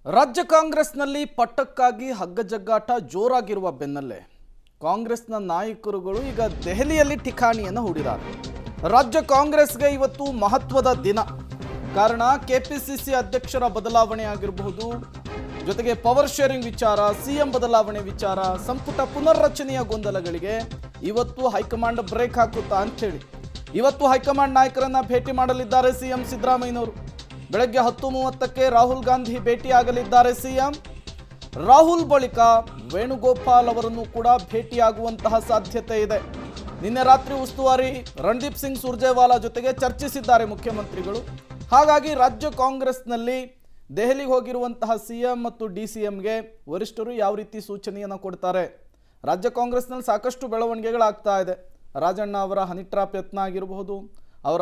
ರಾಜ್ಯ ಕಾಂಗ್ರೆಸ್ನಲ್ಲಿ ಪಟ್ಟಕ್ಕಾಗಿ ಹಗ್ಗಜಗ್ಗಾಟ ಜೋರಾಗಿರುವ ಬೆನ್ನಲ್ಲೇ ಕಾಂಗ್ರೆಸ್ನ ನಾಯಕರುಗಳು ಈಗ ದೆಹಲಿಯಲ್ಲಿ ಠಿಕಾಣಿಯನ್ನು ಹೂಡಿದ್ದಾರೆ. ರಾಜ್ಯ ಕಾಂಗ್ರೆಸ್ಗೆ ಇವತ್ತು ಮಹತ್ವದ ದಿನ. ಕಾರಣ ಕೆಪಿಸಿಸಿ ಅಧ್ಯಕ್ಷರ ಬದಲಾವಣೆ ಆಗಿರಬಹುದು, ಜೊತೆಗೆ ಪವರ್ ಶೇರಿಂಗ್ ವಿಚಾರ, ಸಿಎಂ ಬದಲಾವಣೆ ವಿಚಾರ, ಸಂಪುಟ ಪುನರ್ರಚನೆಯ ಗೊಂದಲಗಳಿಗೆ ಇವತ್ತು ಹೈಕಮಾಂಡ್ ಬ್ರೇಕ್ ಹಾಕುತ್ತಾ ಅಂತೇಳಿ ಇವತ್ತು ಹೈಕಮಾಂಡ್ ನಾಯಕರನ್ನ ಭೇಟಿ ಮಾಡಲಿದ್ದಾರೆ ಸಿಎಂ ಸಿದ್ದರಾಮಯ್ಯನವರು. ಬೆಳಗ್ಗೆ 10:30ಕ್ಕೆ ರಾಹುಲ್ ಗಾಂಧಿ ಭೇಟಿಯಾಗಲಿದ್ದಾರೆ ಸಿಎಂ. ರಾಹುಲ್ ಬಳಿಕ ವೇಣುಗೋಪಾಲ್ ಅವರನ್ನು ಕೂಡ ಭೇಟಿಯಾಗುವಂತಹ ಸಾಧ್ಯತೆ ಇದೆ. ನಿನ್ನೆ ರಾತ್ರಿ ಉಸ್ತುವಾರಿ ರಣದೀಪ್ ಸಿಂಗ್ ಸುರ್ಜೇವಾಲಾ ಜೊತೆಗೆ ಚರ್ಚಿಸಿದ್ದಾರೆ ಮುಖ್ಯಮಂತ್ರಿಗಳು. ಹಾಗಾಗಿ ರಾಜ್ಯ ಕಾಂಗ್ರೆಸ್ನಲ್ಲಿ ದೆಹಲಿಗೆ ಹೋಗಿರುವಂತಹ ಸಿಎಂ ಮತ್ತು ಡಿಸಿಎಂಗೆ ವರಿಷ್ಠರು ಯಾವ ರೀತಿ ಸೂಚನೆಯನ್ನು ಕೊಡ್ತಾರೆ? ರಾಜ್ಯ ಕಾಂಗ್ರೆಸ್ನಲ್ಲಿ ಸಾಕಷ್ಟು ಬೆಳವಣಿಗೆಗಳಾಗ್ತಾ ಇದೆ. ರಾಜಣ್ಣ ಅವರ ಹನಿ ಟ್ರ್ಯಾಪ್ ಯತ್ನ ಆಗಿರಬಹುದು, ಅವರ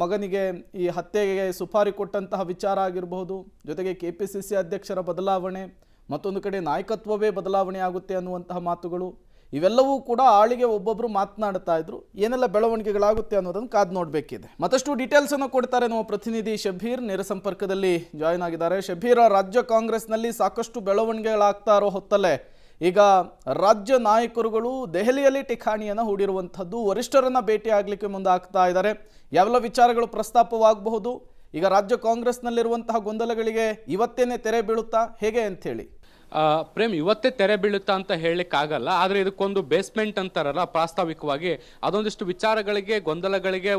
ಮಗನಿಗೆ ಈ ಹತ್ಯೆಗೆ ಸುಪಾರಿ ಕೊಟ್ಟಂತಹ ವಿಚಾರ ಆಗಿರಬಹುದು, ಜೊತೆಗೆ ಕೆಪಿಸಿಸಿ ಅಧ್ಯಕ್ಷರ ಬದಲಾವಣೆ, ಮತ್ತೊಂದು ಕಡೆ ನಾಯಕತ್ವವೇ ಬದಲಾವಣೆ ಆಗುತ್ತೆ ಅನ್ನುವಂತಹ ಮಾತುಗಳು, ಇವೆಲ್ಲವೂ ಕೂಡ ಆಳಿಗೆ ಒಬ್ಬೊಬ್ಬರು ಮಾತನಾಡ್ತಾ ಇದ್ರು. ಏನೆಲ್ಲ ಬೆಳವಣಿಗೆಗಳಾಗುತ್ತೆ ಅನ್ನೋದನ್ನು ಕಾದು ನೋಡಬೇಕಿದೆ. ಮತ್ತಷ್ಟು ಡೀಟೇಲ್ಸ್ ಅನ್ನು ಕೊಡ್ತಾರೆ ನಮ್ಮ ಪ್ರತಿನಿಧಿ ಶಬೀರ್, ನೇರ ಸಂಪರ್ಕದಲ್ಲಿ ಜಾಯಿನ್ ಆಗಿದ್ದಾರೆ. ಶಬೀರ್, ರಾಜ್ಯ ಕಾಂಗ್ರೆಸ್ನಲ್ಲಿ ಸಾಕಷ್ಟು ಬೆಳವಣಿಗೆಗಳಾಗ್ತಾ ಇರೋ ಹೊತ್ತಲ್ಲೇ ಈಗ ರಾಜ್ಯ ನಾಯಕರುಗಳು ದೆಹಲಿಯಲ್ಲಿ ಠಿಕಾಣಿಯನ್ನು ಹೂಡಿರುವಂಥದ್ದು, ವರಿಷ್ಠರನ್ನ ಭೇಟಿ ಆಗಲಿಕ್ಕೆ ಮುಂದಾಗ್ತಾ ಇದ್ದಾರೆ. ಯಾವೆಲ್ಲ ವಿಚಾರಗಳು ಪ್ರಸ್ತಾಪವಾಗಬಹುದು? ಈಗ ರಾಜ್ಯ ಕಾಂಗ್ರೆಸ್ನಲ್ಲಿರುವಂತಹ ಗೊಂದಲಗಳಿಗೆ ಇವತ್ತೇನೆ ತೆರೆ ಬೀಳುತ್ತಾ, ಹೇಗೆ ಅಂಥೇಳಿ? ಪ್ರೇಮ್, ಇವತ್ತೇ ತೆರೆ ಬೀಳುತ್ತಾ ಅಂತ ಹೇಳಲಿಕ್ಕಾಗಲ್ಲ. ಆದರೆ ಇದಕ್ಕೊಂದು ಬೇಸ್ಮೆಂಟ್ ಅಂತಾರಲ್ಲ, ಪ್ರಾಸ್ತಾವಿಕವಾಗಿ ಅದೊಂದಿಷ್ಟು ವಿಚಾರಗಳಿಗೆ, ಗೊಂದಲಗಳಿಗೆ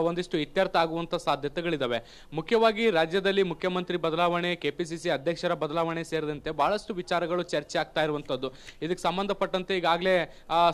ಒಂದಿಷ್ಟು ಇತ್ಯರ್ಥ ಆಗುವಂಥ ಸಾಧ್ಯತೆಗಳಿದ್ದಾವೆ. ಮುಖ್ಯವಾಗಿ ರಾಜ್ಯದಲ್ಲಿ ಮುಖ್ಯಮಂತ್ರಿ ಬದಲಾವಣೆ, ಕೆಪಿಸಿಸಿ ಅಧ್ಯಕ್ಷರ ಬದಲಾವಣೆ ಸೇರಿದಂತೆ ಬಹಳಷ್ಟು ವಿಚಾರಗಳು ಚರ್ಚೆ ಆಗ್ತಾ ಇರುವಂಥದ್ದು. ಇದಕ್ಕೆ ಸಂಬಂಧಪಟ್ಟಂತೆ ಈಗಾಗಲೇ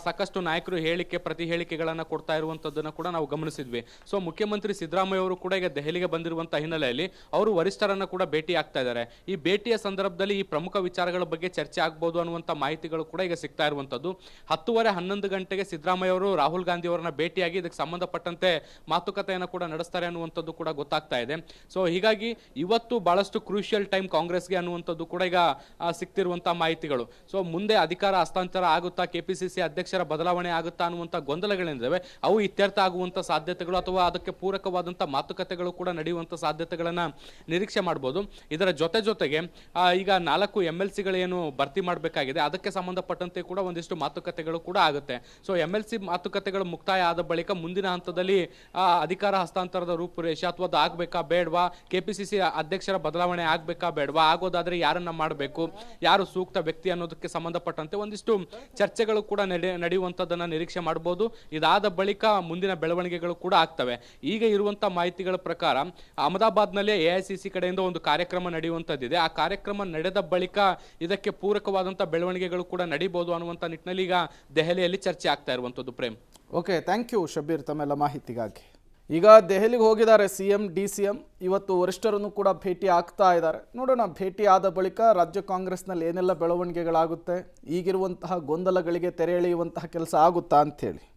ಸಾಕಷ್ಟು ನಾಯಕರು ಪ್ರತಿ ಹೇಳಿಕೆಗಳನ್ನು ಕೊಡ್ತಾ ಇರುವಂಥದ್ದನ್ನು ಕೂಡ ನಾವು ಗಮನಿಸಿದ್ವಿ. ಸೊ ಮುಖ್ಯಮಂತ್ರಿ ಸಿದ್ದರಾಮಯ್ಯ ಅವರು ಕೂಡ ಈಗ ದೆಹಲಿಗೆ ಬಂದಿರುವಂಥ ಹಿನ್ನೆಲೆಯಲ್ಲಿ ಅವರು ವರಿಷ್ಠರನ್ನು ಕೂಡ ಭೇಟಿ ಆಗ್ತಾ ಇದ್ದಾರೆ. ಈ ಭೇಟಿಯ ಸಂದರ್ಭದಲ್ಲಿ ಈ ಪ್ರಮುಖ ವಿಚಾರಗಳ ಬಗ್ಗೆ ಚರ್ಚೆ ಆಗಬಹುದು ಅನ್ನುವಂಥ ಮಾಹಿತಿಗಳು ಕೂಡ ಈಗ ಸಿಗ್ತಾ ಇರುವಂತದ್ದು. 10:30-11 ಗಂಟೆಗೆ ಸಿದ್ದರಾಮಯ್ಯ ಅವರು ರಾಹುಲ್ ಗಾಂಧಿ ಅವರನ್ನ ಭೇಟಿಯಾಗಿ ಇದಕ್ಕೆ ಸಂಬಂಧಪಟ್ಟಂತೆ ಮಾತುಕತೆಯನ್ನು ಕೂಡ ನಡೆಸ್ತಾರೆ ಅನ್ನುವಂಥದ್ದು ಕೂಡ ಗೊತ್ತಾಗ್ತಾ ಇದೆ. ಸೊ ಹೀಗಾಗಿ ಇವತ್ತು ಬಹಳಷ್ಟು ಕ್ರೂಷಿಯಲ್ ಟೈಮ್ ಕಾಂಗ್ರೆಸ್ಗೆ ಅನ್ನುವಂಥದ್ದು ಕೂಡ ಈಗ ಸಿಗ್ತಿರುವಂತಹ ಮಾಹಿತಿಗಳು. ಸೊ ಮುಂದೆ ಅಧಿಕಾರ ಹಸ್ತಾಂತರ ಆಗುತ್ತಾ, ಕೆಪಿಸಿಸಿ ಅಧ್ಯಕ್ಷರ ಬದಲಾವಣೆ ಆಗುತ್ತಾ ಅನ್ನುವಂಥ ಗೊಂದಲಗಳೇನಿದ್ದಾವೆ ಅವು ಇತ್ಯರ್ಥ ಆಗುವಂಥ ಸಾಧ್ಯತೆಗಳು ಅಥವಾ ಅದಕ್ಕೆ ಪೂರಕವಾದಂಥ ಮಾತುಕತೆಗಳು ಕೂಡ ನಡೆಯುವಂಥ ಸಾಧ್ಯತೆಗಳನ್ನ ನಿರೀಕ್ಷೆ ಮಾಡಬಹುದು. ಇದರ ಜೊತೆಗೆ ಈಗ 4 MLC ಏನು ಭರ್ತಿ ಮಾಡಬೇಕಾಗಿದೆ, ಅದಕ್ಕೆ ಸಂಬಂಧಪಟ್ಟಂತೆ ಕೂಡ ಒಂದಿಷ್ಟು ಮಾತುಕತೆಗಳು ಕೂಡ ಆಗುತ್ತೆ. ಸೊ MLC ಮಾತುಕತೆಗಳು ಮುಕ್ತಾಯ ಆದ ಬಳಿಕ ಮುಂದಿನ ಹಂತದಲ್ಲಿ ಅಧಿಕಾರ ಹಸ್ತಾಂತರದ ರೂಪುರೇಷೆ ಅಥವಾ ಅದು ಆಗ್ಬೇಕಾ ಬೇಡವಾ, ಕೆಪಿಸಿಸಿ ಅಧ್ಯಕ್ಷರ ಬದಲಾವಣೆ ಆಗ್ಬೇಕಾ ಬೇಡವಾ, ಆಗೋದಾದ್ರೆ ಯಾರನ್ನ ಮಾಡಬೇಕು, ಯಾರು ಸೂಕ್ತ ವ್ಯಕ್ತಿ ಅನ್ನೋದಕ್ಕೆ ಸಂಬಂಧಪಟ್ಟಂತೆ ಒಂದಿಷ್ಟು ಚರ್ಚೆಗಳು ಕೂಡ ನಡೆಯುವಂಥದ್ದನ್ನ ನಿರೀಕ್ಷೆ ಮಾಡಬಹುದು. ಇದಾದ ಬಳಿಕ ಮುಂದಿನ ಬೆಳವಣಿಗೆಗಳು ಕೂಡ ಆಗ್ತವೆ. ಈಗ ಇರುವಂತಹ ಮಾಹಿತಿಗಳ ಪ್ರಕಾರ ಅಹಮದಾಬಾದ್ನಲ್ಲಿ AICC ಕಡೆಯಿಂದ ಒಂದು ಕಾರ್ಯಕ್ರಮ ನಡೆಯುವಂಥದ್ದಿದೆ. ಆ ಕಾರ್ಯಕ್ರಮ ನಡೆದ ಬಳಿಕ ಇದಕ್ಕೆ ಪೂರಕವಾದಂಥ ಬೆಳವಣಿಗೆಗಳು ಕೂಡ ನಡೀಬಹುದು ಅನ್ನುವಂಥ ನಿಟ್ಟಿನಲ್ಲಿ ಈಗ ದೆಹಲಿಯಲ್ಲಿ ಚರ್ಚೆ ಆಗ್ತಾ ಇರುವಂಥದ್ದು. Prem, okay, thank you Shabir ತಮ್ಮೆಲ್ಲ ಮಾಹಿತಿಗಾಗಿ. ಈಗ ದೆಹಲಿಗೆ ಹೋಗಿದ್ದಾರೆ ಸಿಎಂ, DCM. ಇವತ್ತು ವರಿಷ್ಠರನ್ನು ಕೂಡ ಭೇಟಿ ಆಗ್ತಾ ಇದ್ದಾರೆ. ನೋಡೋಣ, ಭೇಟಿ ಆದ ಬಳಿಕ ರಾಜ್ಯ ಕಾಂಗ್ರೆಸ್ನಲ್ಲಿ ಏನೆಲ್ಲ ಬೆಳವಣಿಗೆಗಳಾಗುತ್ತೆ, ಈಗಿರುವಂತಹ ಗೊಂದಲಗಳಿಗೆ ತೆರೆ ಎಳೆಯುವಂತಹ ಕೆಲಸ ಆಗುತ್ತಾ ಅಂಥೇಳಿ.